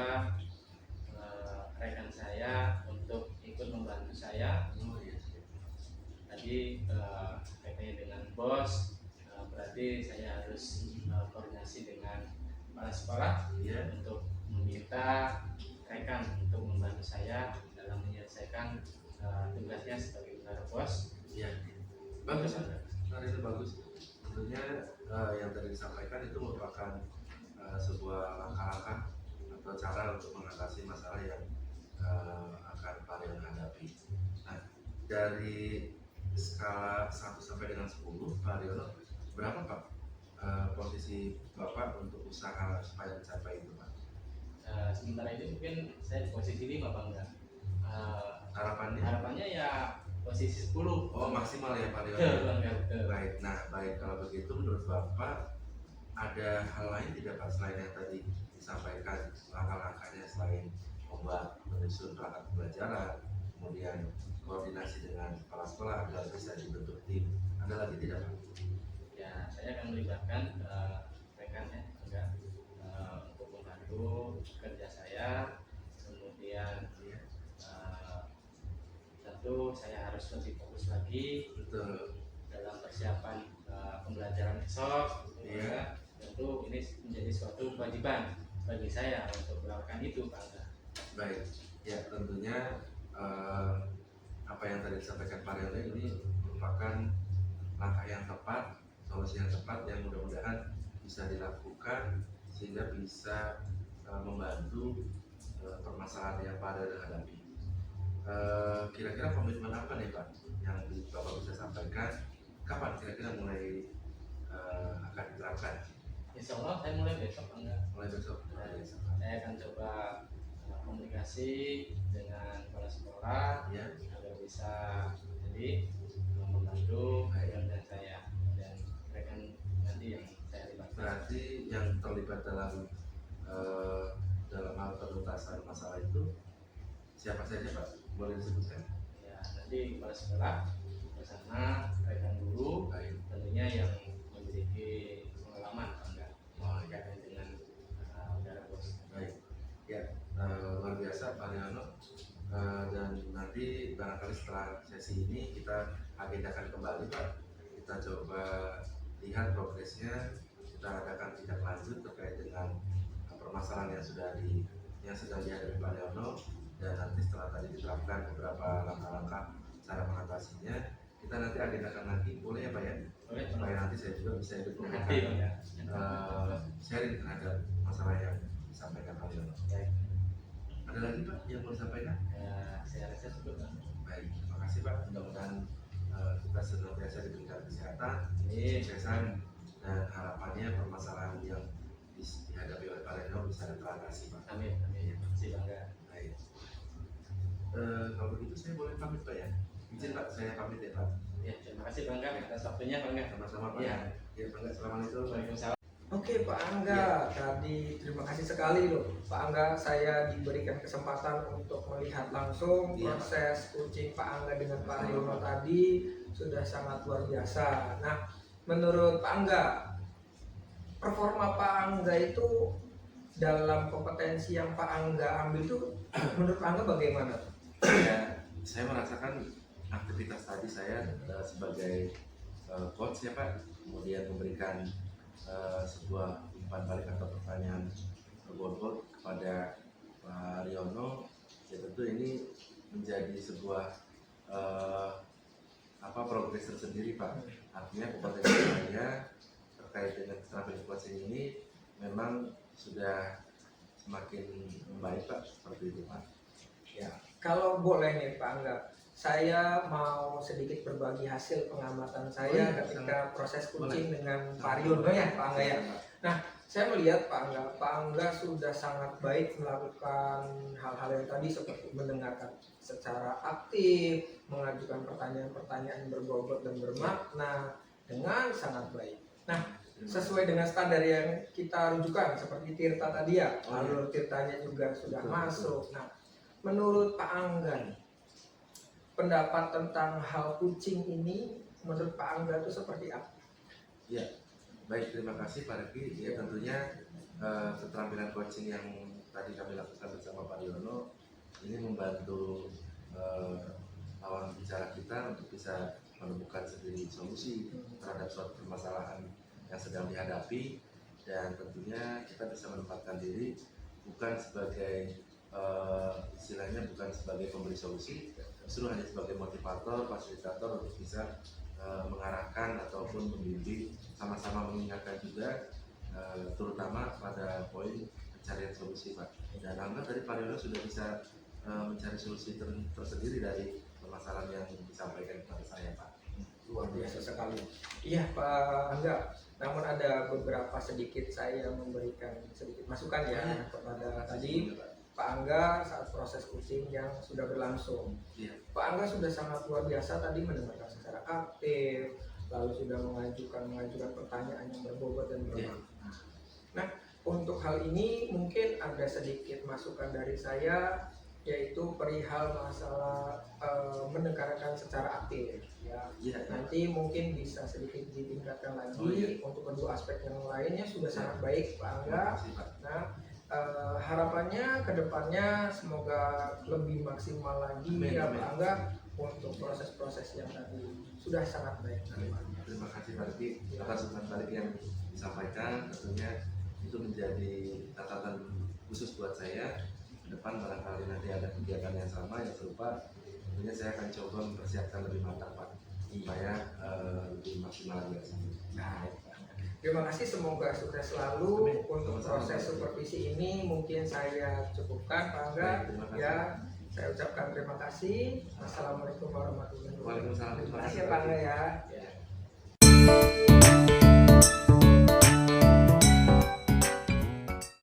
rekan saya untuk ikut membantu saya. Oh iya. Tadi kaitannya dengan BOS, berarti saya harus koordinasi dengan kepala sekolah Iya. untuk meminta rekan untuk membantu saya dalam menyelesaikan tugasnya sebagai bendahara BOS. Iya. Bagus. Nah, itu bagus. Tentunya yang tadi disampaikan itu merupakan sebuah langkah-langkah atau cara untuk mengatasi masalah yang akan Pak Riono hadapi. Nah, dari skala 1 sampai dengan 10, Pak Riono, berapa Pak posisi Bapak untuk usaha supaya mencapai itu Pak? Sementara ini mungkin saya di posisi 5 Bangga. Harapannya? Harapannya ya posisi 10. Oh maksimal ya Pak Riono. Betul Bangga, betul. Baik, nah baik kalau begitu menurut Bapak ada hal lain tidak Pak selain yang tadi disampaikan langkah-langkahnya selain membuat menyusun perangkat pembelajaran, kemudian koordinasi dengan kepala sekolah agar bisa dibentuk tim. Ada lagi tidak Pak? Ya saya akan melibatkan rekan ya Bangga untuk membantu kerja saya. Kemudian tentu saya harus lebih fokus lagi Betul. dalam persiapan pembelajaran besok. Iya. Tentu ini menjadi suatu kewajiban bagi saya untuk melakukan itu Bangga. Baik, ya tentunya apa yang tadi disampaikan Pak Riono ini merupakan langkah yang tepat, solusi yang tepat yang mudah-mudahan bisa dilakukan sehingga bisa membantu permasalahan yang Pak Riono hadapi. Kira-kira komitmen apa nih Pak yang Bapak bisa sampaikan? Kapan kira-kira mulai akan diterapkan? Insya Allah saya mulai besok Bangga. Mulai besok. Saya akan coba komunikasi dengan kepala sekolah Ya. agar bisa jadi membantu kerja saya dan rekan nanti yang saya libatkan. Berarti yang terlibat dalam hal penuntasan masalah itu siapa saja Pak? Boleh disebutkan? Ya nanti kepala sekolah bersama rekan guru Baik. tentunya yang memiliki pengalaman Bangga Oh, ya. berkaitan dengan bendahara BOS. Baik. Ya, luar biasa Pak Riono. Dan nanti barangkali setelah sesi ini kita agendakan kembali Pak. Kita coba lihat progresnya. Kita adakan tindak lanjut terkait dengan permasalahan yang sedang dihadapi Pak Riono. Dan nanti setelah tadi diterapkan beberapa langkah-langkah cara mengatasinya, kita nanti agendakan lagi, boleh ya Pak ya? Boleh Supaya nanti saya juga bisa ikut nanti Bangga. sharing terhadap masalah yang disampaikan Pak Riono. Baik. Ada lagi Pak yang mau disampaikan? Ya, saya rasa cukup Bang. Baik, terima kasih Pak. Mudah-mudahan kita senantiasa diberikan kesehatan, kesuksesan, dan harapannya permasalahan yang dihadapi oleh Pak Reno bisa teratasi, Pak. Amin, amin. Si bangga. Baik. Kalau begitu saya boleh pamit, Pak ya? Izin Pak, saya pamit ya Pak. Ya, terima kasih Bangga atas waktunya Bangga. Sama-sama Pak. Ya. Ya Bangga, assalamualaikum. Waalaikumsalam. Oke Pak Angga, tadi terima kasih sekali loh Pak Angga, saya diberikan kesempatan untuk melihat langsung Iya, Pak. proses coaching Pak Angga dengan Pak Sama-sama, Riono Pak. tadi sudah sangat luar biasa. Nah, menurut Pak Angga, performa Pak Angga itu dalam kompetensi yang Pak Angga ambil itu menurut Pak Angga bagaimana? Ya, saya merasakan aktivitas tadi saya sebagai coach ya Pak, kemudian memberikan sebuah umpan balik atau pertanyaan berbobot kepada Pak Riono. Ya tentu ini menjadi sebuah progres tersendiri Pak. Artinya kompetensi saya terkait dengan keterampilan coaching ini memang sudah semakin membaik Pak, seperti itu Pak. Ya, kalau boleh nih Pak Angga, saya mau sedikit berbagi hasil pengamatan saya ketika proses coaching dengan Pak Riono ya Pak Angga ya. Saya melihat Pak Angga sudah sangat baik melakukan hal-hal yang tadi seperti mendengarkan secara aktif, mengajukan pertanyaan-pertanyaan berbobot dan bermakna dengan sangat baik. Nah, sesuai dengan standar yang kita rujukan seperti Tirta tadi ya, alur Tirtanya juga sudah masuk. Nah, menurut Pak Angga nih, pendapat tentang hal coaching ini menurut Pak Angga itu seperti apa? Ya, baik, terima kasih Pak Reki. Ya tentunya keterampilan coaching yang tadi kami lakukan bersama Pak Riono ini membantu lawan bicara kita untuk bisa menemukan sendiri solusi terhadap suatu permasalahan yang sedang dihadapi, dan tentunya kita bisa menempatkan diri bukan sebagai istilahnya bukan sebagai pemberi solusi, justru hanya sebagai motivator, fasilitator untuk bisa mengarahkan ataupun membimbing, sama-sama mengingatkan juga terutama pada poin pencarian solusi Pak. Dan alhamdulillah dari Pak Riono sudah bisa mencari solusi tersendiri dari permasalahan yang disampaikan kepada saya Pak. Luar biasa sekali. Iya Pak Angga, namun ada beberapa sedikit saya memberikan sedikit masukan ya kepada tadi Pak Angga saat proses coaching yang sudah berlangsung. Iya. Pak Angga sudah sangat luar biasa tadi mendengarkan secara aktif, lalu sudah mengajukan pertanyaan yang berbobot dan bermakna. Nah, untuk hal ini mungkin ada sedikit masukan dari saya, yaitu perihal masalah mendengarkan secara aktif. Ya, nanti mungkin bisa sedikit ditingkatkan lagi untuk kedua aspek yang lainnya sudah sangat baik Pak Angga. Nah, harapannya kedepannya semoga lebih maksimal lagi ya Pak Angga untuk proses-proses yang tadi sudah sangat baik. Terima kasih Pak Riki atas umpan balik yang disampaikan. Tentunya itu menjadi catatan khusus buat saya. Ke depan barangkali nanti ada kegiatan yang sama yang serupa, tentunya saya akan coba mempersiapkan lebih matang Pak, supaya lebih maksimal lagi. Nah, terima kasih, semoga sukses selalu untuk proses supervisi ini. Mungkin saya cukupkan Pak Angga. Ya, saya ucapkan terima kasih. Assalamualaikum warahmatullahi wabarakatuh. Waalaikumsalam. Terima kasih Pak Angga ya.